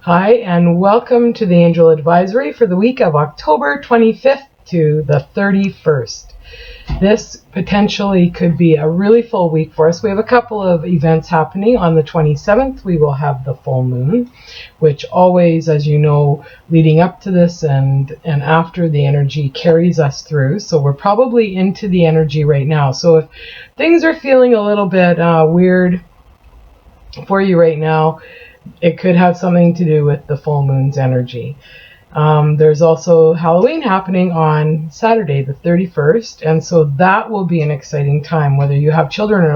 Hi, and welcome to the Angel Advisory for the week of October 25th to the 31st. This potentially could be a really full week for us. We have a couple of events happening. On the 27th, we will have the full moon, which always, as you know, leading up to this and after, the energy carries us through. So we're probably into the energy right now. So if things are feeling a little bit weird for you right now, it could have something to do with the full moon's energy. There's also Halloween happening on Saturday, the 31st, and so that will be an exciting time, whether you have children or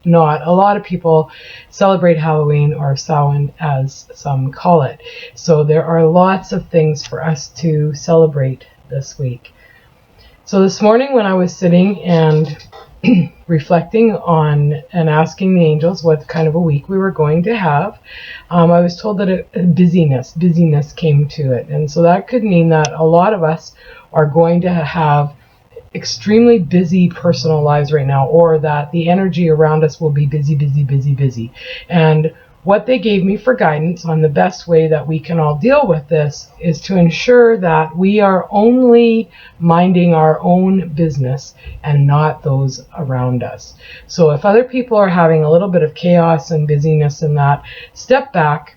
not. A lot of people celebrate Halloween, or Samhain as some call it. So there are lots of things for us to celebrate this week. So this morning when I was sitting and reflecting on and asking the angels what kind of a week we were going to have, I was told that busyness came to it. And so that could mean that a lot of us are going to have extremely busy personal lives right now, or that the energy around us will be busy. And what they gave me for guidance on the best way that we can all deal with this is to ensure that we are only minding our own business and not those around us. So if other people are having a little bit of chaos and busyness in that, step back,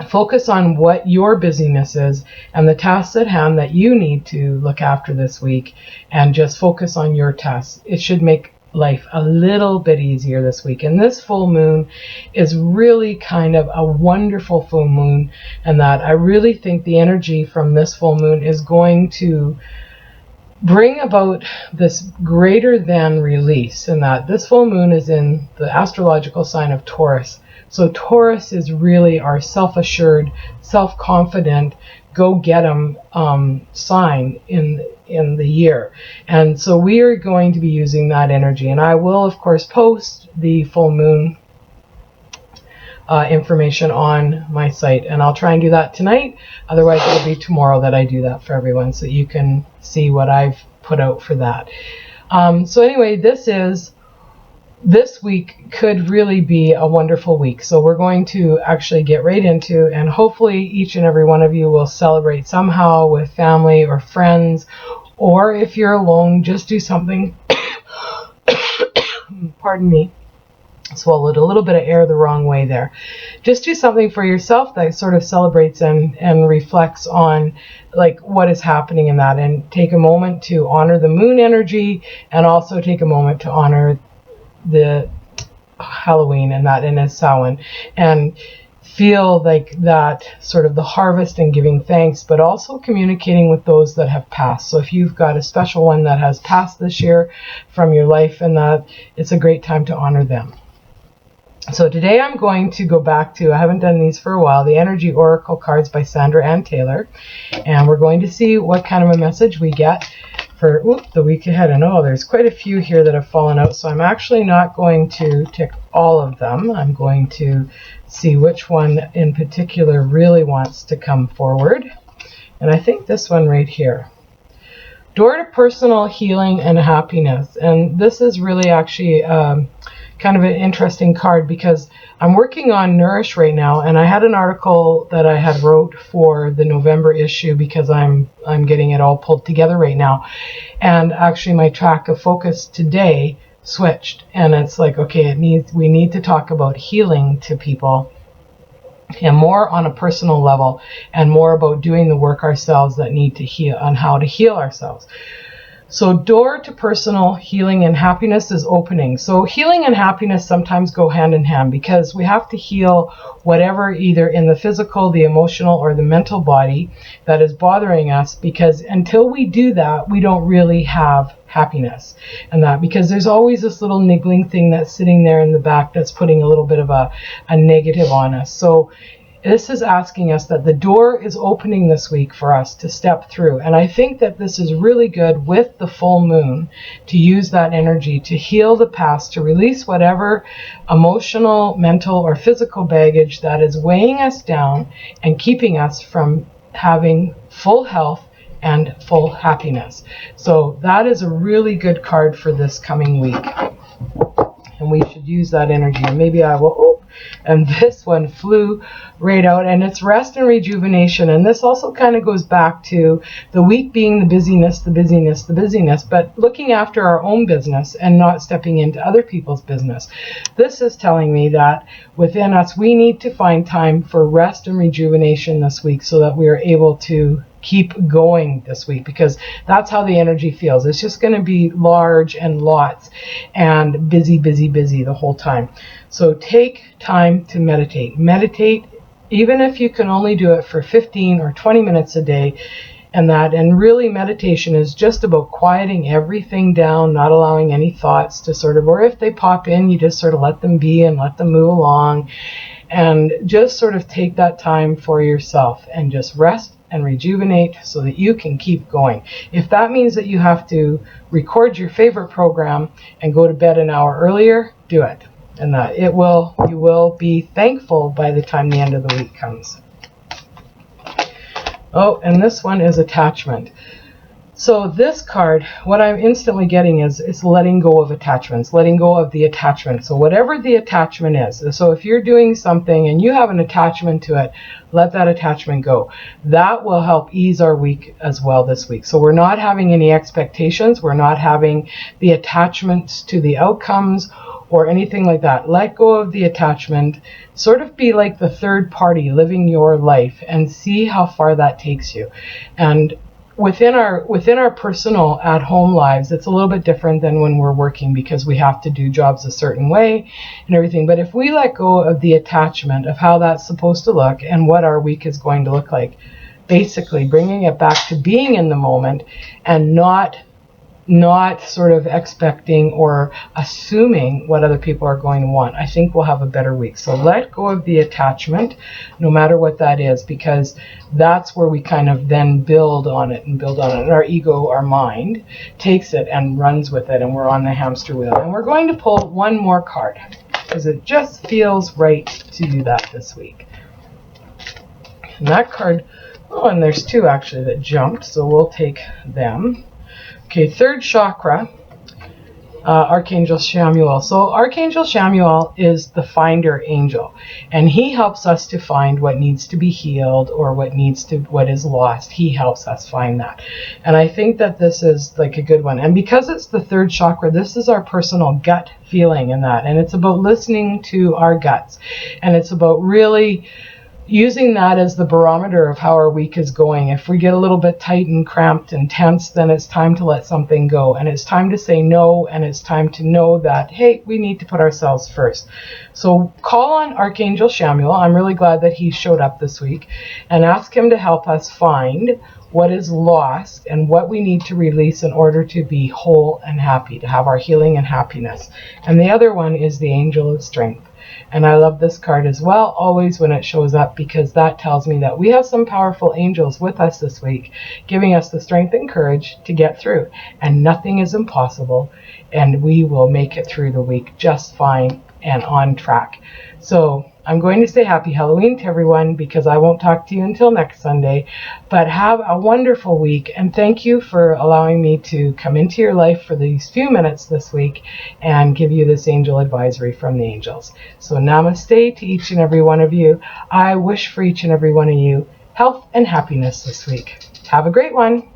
focus on what your busyness is and the tasks at hand that you need to look after this week, and just focus on your tasks. It should make life a little bit easier this week. And this full moon is really kind of a wonderful full moon, and that I really think the energy from this full moon is going to bring about this greater than release, and that this full moon is in the astrological sign of Taurus. So Taurus is really our self-assured, self-confident, go-get-em sign in the year. And so we are going to be using that energy. And I will, of course, post the full moon information on my site. And I'll try and do that tonight. Otherwise, it'll be tomorrow that I do that for everyone, so you can see what I've put out for that. So anyway, this week could really be a wonderful week. So we're going to actually get right into, and hopefully each and every one of you will celebrate somehow with family or friends, or if you're alone, just do something. Pardon me, swallowed a little bit of air the wrong way there. Just do something for yourself that sort of celebrates and reflects on like what is happening in that, and take a moment to honor the moon energy, and also take a moment to honor the Halloween and that in a Samhain, and feel like that sort of the harvest and giving thanks, but also communicating with those that have passed. So if you've got a special one that has passed this year from your life, and that it's a great time to honor them. So today I'm going to go back to, I haven't done these for a while, the Energy Oracle cards by Sandra Ann Taylor, and we're going to see what kind of a message we get for the week ahead. I know there's quite a few here that have fallen out, so I'm actually not going to tick all of them. I'm going to see which one in particular really wants to come forward. And I think this one right here. Door to personal healing and happiness. And this is really actually kind of an interesting card, because I'm working on Nourish right now, and I had an article that I had wrote for the November issue, because I'm getting it all pulled together right now. And actually my track of focus today switched, and it's like, okay, we need to talk about healing to people, and more on a personal level, and more about doing the work ourselves that need to heal, on how to heal ourselves. So door to personal healing and happiness is opening. So healing and happiness sometimes go hand in hand, because we have to heal whatever, either in the physical, the emotional, or the mental body that is bothering us, because until we do that, we don't really have happiness. And that, because there's always this little niggling thing that's sitting there in the back that's putting a little bit of a negative on us. So this is asking us that the door is opening this week for us to step through. And I think that this is really good with the full moon, to use that energy to heal the past, to release whatever emotional, mental, or physical baggage that is weighing us down and keeping us from having full health and full happiness. So that is a really good card for this coming week. And we should use that energy. And maybe I will And this one flew right out, and it's rest and rejuvenation. And this also kind of goes back to the week being the busyness, but looking after our own business and not stepping into other people's business. This is telling me that within us, we need to find time for rest and rejuvenation this week so that we are able to keep going this week, because that's how the energy feels. It's just going to be large and lots and busy the whole time. So take time to meditate. Meditate, even if you can only do it for 15 or 20 minutes a day. And really meditation is just about quieting everything down, not allowing any thoughts to or if they pop in, you just let them be and let them move along, and just take that time for yourself and just rest and rejuvenate so that you can keep going. If that means that you have to record your favorite program and go to bed an hour earlier, do it. And that you will be thankful by the time the end of the week comes. Oh, and this one is attachment. So this card, what I'm instantly getting is letting go of attachments, letting go of the attachment. So whatever the attachment is, so if you're doing something and you have an attachment to it, let that attachment go. That will help ease our week as well this week. So we're not having any expectations. We're not having the attachments to the outcomes or anything like that. Let go of the attachment. Be like the third party living your life and see how far that takes you. And within our personal at-home lives, it's a little bit different than when we're working, because we have to do jobs a certain way and everything. But if we let go of the attachment of how that's supposed to look and what our week is going to look like, basically bringing it back to being in the moment and not expecting or assuming what other people are going to want, I think we'll have a better week. So let go of the attachment, no matter what that is, because that's where we kind of then build on it. And our ego, our mind, takes it and runs with it, and we're on the hamster wheel. And we're going to pull one more card, because it just feels right to do that this week. And that card, and there's two actually that jumped, so we'll take them. Okay, third chakra, Archangel Chamuel. So Archangel Chamuel is the finder angel, and he helps us to find what needs to be healed or what is lost. He helps us find that. And I think that this is a good one. And because it's the third chakra, this is our personal gut feeling in that. And it's about listening to our guts. And it's about really using that as the barometer of how our week is going. If we get a little bit tight and cramped and tense, then it's time to let something go. And it's time to say no, and it's time to know that, hey, we need to put ourselves first. So call on Archangel Chamuel. I'm really glad that he showed up this week, and ask him to help us find what is lost and what we need to release in order to be whole and happy, to have our healing and happiness. And the other one is the Angel of Strength. And I love this card as well, always when it shows up, because that tells me that we have some powerful angels with us this week, giving us the strength and courage to get through. And nothing is impossible, and we will make it through the week just fine and on track. So I'm going to say happy Halloween to everyone, because I won't talk to you until next Sunday. But have a wonderful week, and thank you for allowing me to come into your life for these few minutes this week and give you this angel advisory from the angels. So namaste to each and every one of you. I wish for each and every one of you health and happiness this week. Have a great one.